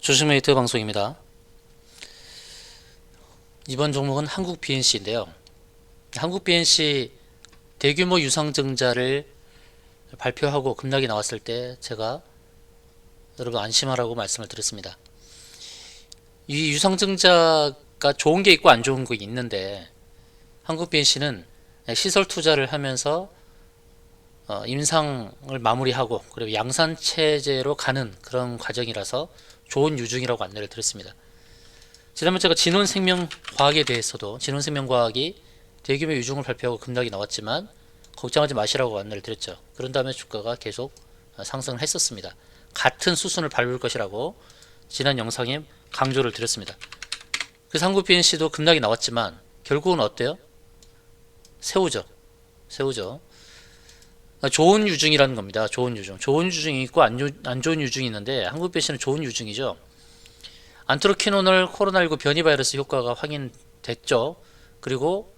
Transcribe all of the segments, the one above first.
주식메이트 방송입니다. 이번 종목은 한국 BNC인데요. 한국 BNC 대규모 유상증자를 발표하고 급락이 나왔을 때 제가 여러분 안심하라고 말씀을 드렸습니다. 이 유상증자가 좋은 게 있고 안 좋은 게 있는데 한국 BNC는 시설 투자를 하면서 임상을 마무리하고 그리고 양산 체제로 가는 그런 과정이라서 좋은 유중이라고 안내를 드렸습니다. 지난번 제가 진원생명과학에 대해서도 진원생명과학이 대규모 유중을 발표하고 급락이 나왔지만 걱정하지 마시라고 안내를 드렸죠. 그런 다음에 주가가 계속 상승을 했었습니다. 같은 수순을 밟을 것이라고 지난 영상에 강조를 드렸습니다. 그래서 한국 BNC도 급락이 나왔지만 결국은 어때요? 세우죠. 좋은 유중이라는 겁니다. 좋은 유중. 좋은 유중이 있고 안 좋은 유중이 있는데 한국 BNC는 좋은 유중이죠. 안트로키논을 코로나19 변이 바이러스 효과가 확인됐죠. 그리고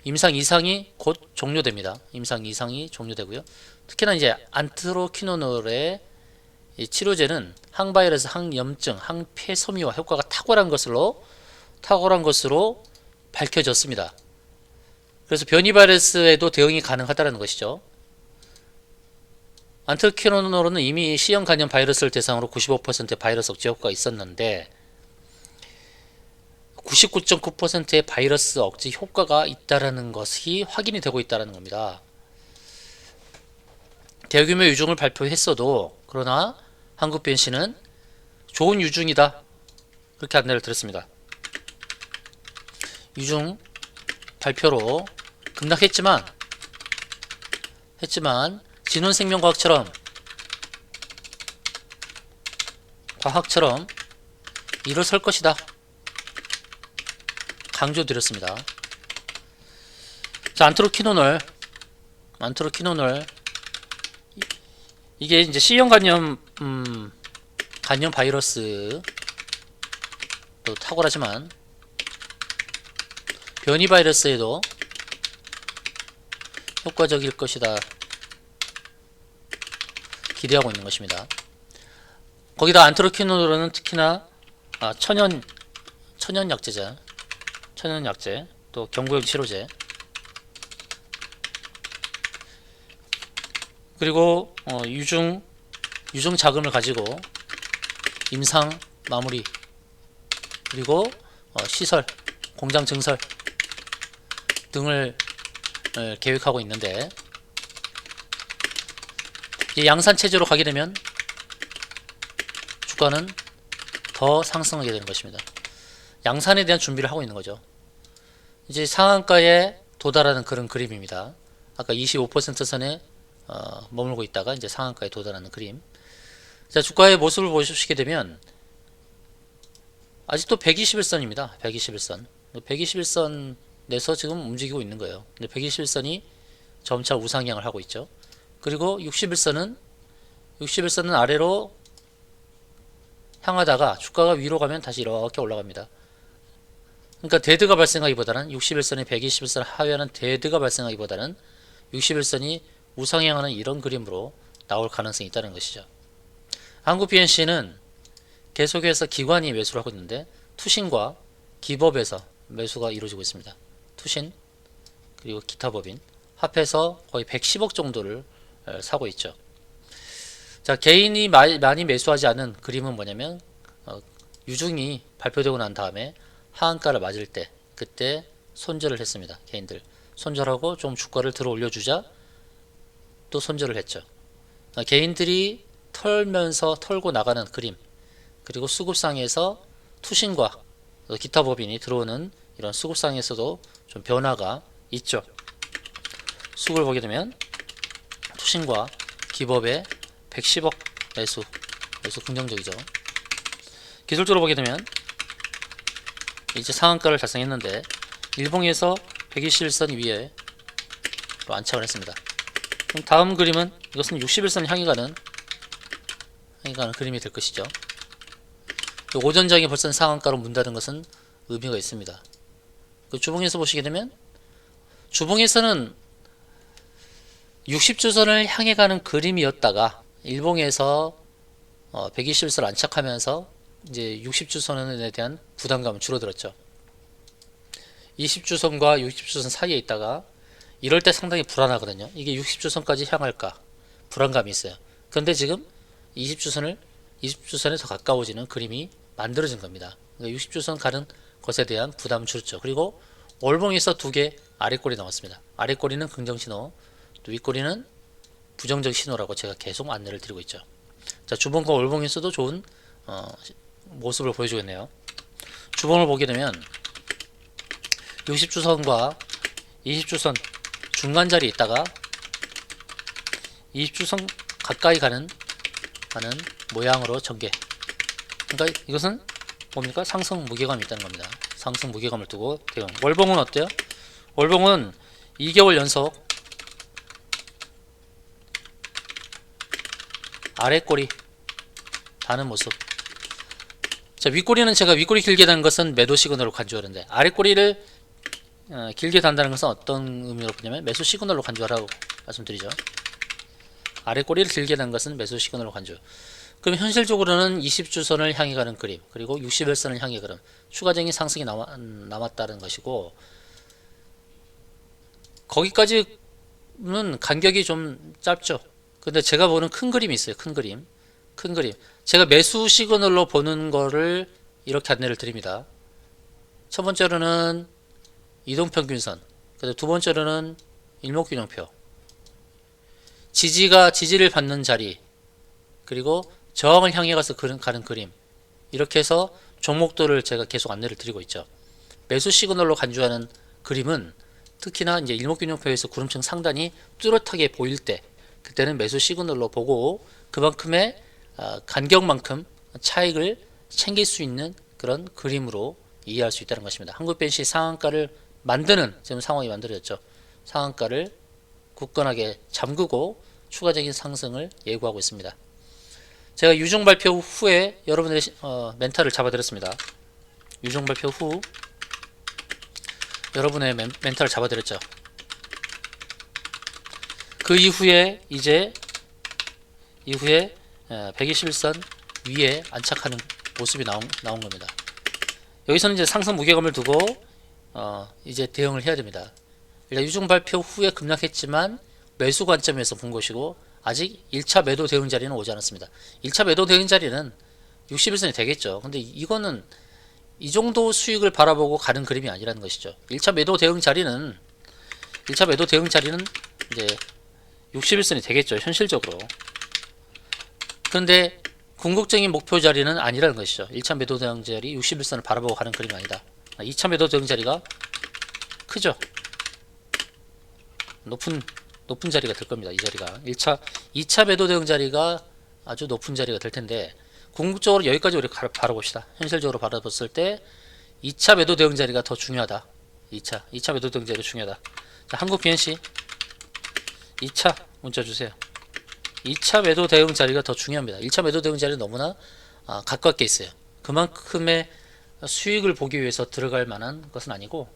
임상 이상이 곧 종료됩니다. 임상 이상이 종료되고요. 특히나 이제 안트로키논의 치료제는 항바이러스, 항염증, 항폐섬유화 효과가 탁월한 것으로 밝혀졌습니다. 그래서 변이 바이러스에도 대응이 가능하다는 것이죠. 안트로키논으로는 이미 C형 간염 바이러스를 대상으로 95%의 바이러스 억제 효과가 있었는데 99.9%의 바이러스 억제 효과가 있다는 것이 확인이 되고 있다는 겁니다. 대규모 유중을 발표했어도 그러나 한국 BNC는 좋은 유중이다 그렇게 안내를 드렸습니다. 유중 발표로 급락했지만 진원생명과학처럼 일어설 것이다 강조드렸습니다. 자, 안트로키논을 이게 이제 C형 간염 바이러스 또 탁월하지만 변이 바이러스에도 효과적일 것이다 기대하고 있는 것입니다. 거기다 안트로키논으로는 특히나 천연 약제 또 경구용 치료제 그리고 유중 자금을 가지고 임상 마무리 그리고 시설 공장 증설 등을 계획하고 있는데 양산 체제로 가게 되면 주가는 더 상승하게 되는 것입니다. 양산에 대한 준비를 하고 있는 거죠. 이제 상한가에 도달하는 그런 그림입니다. 아까 25% 선에 머물고 있다가 이제 상한가에 도달하는 그림. 자, 주가의 모습을 보시게 되면 아직도 121선입니다. 121선. 121선에서 지금 움직이고 있는 거예요. 근데 121선이 점차 우상향을 하고 있죠. 그리고 61선은 아래로 향하다가 주가가 위로 가면 다시 이렇게 올라갑니다. 그러니까 데드가 발생하기보다는 61선이 121선 하회하는 데드가 발생하기보다는 61선이 우상향하는 이런 그림으로 나올 가능성이 있다는 것이죠. 한국 BNC는 계속해서 기관이 매수를 하고 있는데 투신과 기법에서 매수가 이루어지고 있습니다. 투신 그리고 기타 법인 합해서 거의 110억 정도를 사고 있죠. 자, 개인이 많이 매수하지 않은 그림은 뭐냐면 유중이 발표되고 난 다음에 하한가를 맞을 때 그때 손절을 했습니다. 개인들 손절하고 좀 주가를 들어 올려주자 또 손절을 했죠. 개인들이 털고 나가는 그림 그리고 수급상에서 투신과 기타 법인이 들어오는 이런 수급상에서도 좀 변화가 있죠. 수급을 보게 되면 투신과 기법의 110억 매수 긍정적이죠. 기술적으로 보게 되면 이제 상한가를 달성했는데 일봉에서 121선 위에 안착을 했습니다. 그럼 다음 그림은 이것은 61선 향해 가는 그림이 될 것이죠. 오전장에 벌써 상한가로 문 닫은 것은 의미가 있습니다. 그 주봉에서 보시게 되면 주봉에서는 60주선을 향해 가는 그림이었다가 일봉에서 121선을 안착하면서 이제 60주선에 대한 부담감은 줄어들었죠. 20주선과 60주선 사이에 있다가 이럴 때 상당히 불안하거든요. 이게 60주선까지 향할까 불안감이 있어요. 그런데 지금 20주선에 더 가까워지는 그림이 만들어진 겁니다. 그러니까 60주선 가는 것에 대한 부담은 줄었죠. 그리고 월봉에서 두 개 아래꼬리 나왔습니다. 아래꼬리는 긍정신호, 또 윗꼬리는 부정적 신호라고 제가 계속 안내를 드리고 있죠. 자, 주봉과 월봉에서도 좋은 모습을 보여주겠네요. 주봉을 보게 되면 60주선과 20주선 중간 자리에 있다가 20주선 가까이 가는 모양으로 전개. 그러니까 이것은 뭡니까? 상승 무게감이 있다는 겁니다. 상승 무게감을 두고 대응. 월봉은 어때요? 월봉은 2개월 연속 아래꼬리 다는 모습. 자, 윗꼬리는 제가 윗꼬리 길게 다는 것은 매도 시그널로 간주하는데 아래꼬리를 길게 단다는 것은 어떤 의미로 보냐면 매수 시그널로 간주하라고 말씀드리죠. 아래꼬리를 길게 단 것은 매수 시그널로 간주. 그럼 현실적으로는 20주선을 향해 가는 그림, 그리고 60일선을 향해 가는 추가적인 상승이 남았다는 것이고, 거기까지는 간격이 좀 짧죠. 근데 제가 보는 큰 그림이 있어요. 큰 그림. 제가 매수 시그널로 보는 거를 이렇게 안내를 드립니다. 첫 번째로는 이동평균선, 두 번째로는 일목균형표, 지지를 받는 자리, 그리고 저항을 향해 가서 가는 그림. 이렇게 해서 종목들을 제가 계속 안내를 드리고 있죠. 매수 시그널로 간주하는 그림은 특히나 이제 일목균형표에서 구름층 상단이 뚜렷하게 보일 때, 그때는 매수 시그널로 보고 그만큼의 간격만큼 차익을 챙길 수 있는 그런 그림으로 이해할 수 있다는 것입니다. 한국변시 상한가를 만드는 지금 상황이 만들어졌죠. 상한가를 굳건하게 잠그고 추가적인 상승을 예고하고 있습니다. 제가 유종 발표 후에 여러분의 멘탈을 잡아드렸습니다. 유종 발표 후 여러분의 멘탈을 잡아드렸죠. 그 이후에 121선 위에 안착하는 모습이 나온 겁니다. 여기서는 이제 상승 무게감을 두고 이제 대응을 해야 됩니다. 일단 유종 발표 후에 급락했지만 매수 관점에서 본 것이고, 아직 1차 매도 대응 자리는 오지 않았습니다. 1차 매도 대응 자리는 61선이 되겠죠. 근데 이거는 이 정도 수익을 바라보고 가는 그림이 아니라는 것이죠. 1차 매도 대응 자리는 이제 61선이 되겠죠. 현실적으로. 그런데 궁극적인 목표 자리는 아니라는 것이죠. 1차 매도 대응 자리 61선을 바라보고 가는 그림이 아니다. 2차 매도 대응 자리가 크죠. 높은 자리가 될 겁니다. 이 자리가 2차 매도 대응 자리가 아주 높은 자리가 될 텐데, 궁극적으로 여기까지 우리 바라봅시다. 현실적으로 바라봤을 때 2차 매도 대응 자리가 더 중요하다. 2차 매도 대응 자리가 중요하다. 자, 한국 BNC 2차 문자 주세요. 2차 매도 대응 자리가 더 중요합니다. 1차 매도 대응 자리는 너무나 가깝게 있어요. 그만큼의 수익을 보기 위해서 들어갈 만한 것은 아니고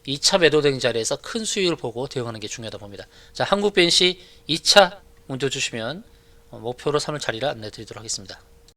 2차 매도 대응 자리에서 큰 수익을 보고 대응하는 게 중요하다 봅니다. 자, 한국 BNC 2차 문자 주시면 목표로 삼을 자리를 안내 드리도록 하겠습니다.